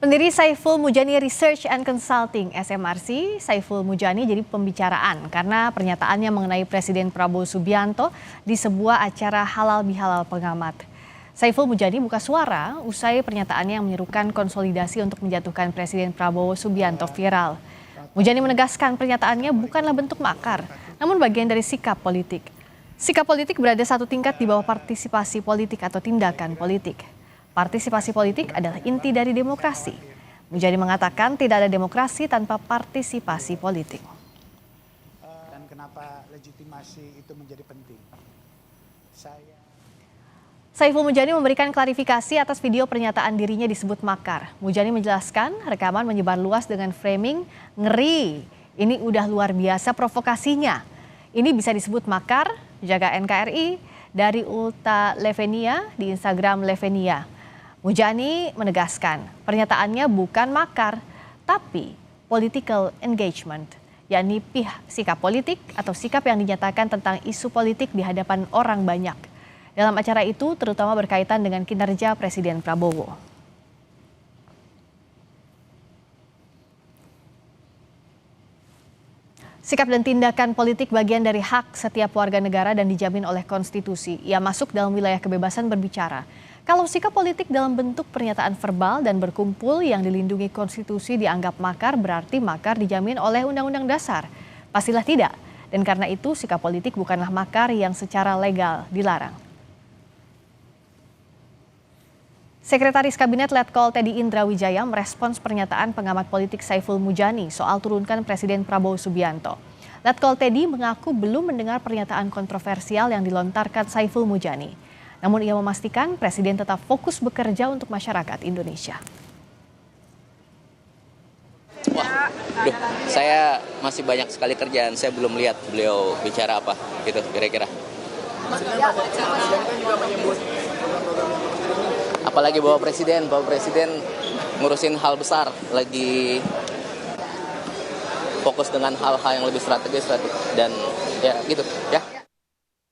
Pendiri Saiful Mujani Research and Consulting (SMRC), Saiful Mujani jadi pembicaraan karena pernyataannya mengenai Presiden Prabowo Subianto di sebuah acara halal bihalal pengamat. Saiful Mujani buka suara usai pernyataannya yang menyerukan konsolidasi untuk menjatuhkan Presiden Prabowo Subianto viral. Mujani menegaskan pernyataannya bukanlah bentuk makar, namun bagian dari sikap politik. Sikap politik berada satu tingkat di bawah partisipasi politik atau tindakan politik. Partisipasi politik adalah inti dari demokrasi. Mujani mengatakan tidak ada demokrasi tanpa partisipasi politik. Dan kenapa legitimasi itu menjadi penting? Saiful Mujani memberikan klarifikasi atas video pernyataan dirinya disebut makar. Mujani menjelaskan rekaman menyebar luas dengan framing ngeri. Ini udah luar biasa provokasinya. Ini bisa disebut makar, jaga NKRI, dari Ulta Levenia di Instagram Levenia. Mujani menegaskan pernyataannya bukan makar, tapi political engagement, yakni sikap politik atau sikap yang dinyatakan tentang isu politik di hadapan orang banyak. Dalam acara itu terutama berkaitan dengan kinerja Presiden Prabowo. Sikap dan tindakan politik bagian dari hak setiap warga negara dan dijamin oleh konstitusi. Ia masuk dalam wilayah kebebasan berbicara. Kalau sikap politik dalam bentuk pernyataan verbal dan berkumpul yang dilindungi konstitusi dianggap makar, berarti makar dijamin oleh Undang-Undang Dasar. Pastilah tidak. Dan karena itu sikap politik bukanlah makar yang secara legal dilarang. Sekretaris Kabinet Letkol Teddy Indra Wijaya merespons pernyataan pengamat politik Saiful Mujani soal turunkan Presiden Prabowo Subianto. Letkol Teddy mengaku belum mendengar pernyataan kontroversial yang dilontarkan Saiful Mujani. Namun ia memastikan Presiden tetap fokus bekerja untuk masyarakat Indonesia. Wah, saya masih banyak sekali kerjaan. Saya belum lihat beliau bicara apa gitu kira-kira. Apalagi Bapak Presiden ngurusin hal besar, lagi fokus dengan hal-hal yang lebih strategis dan ya gitu ya.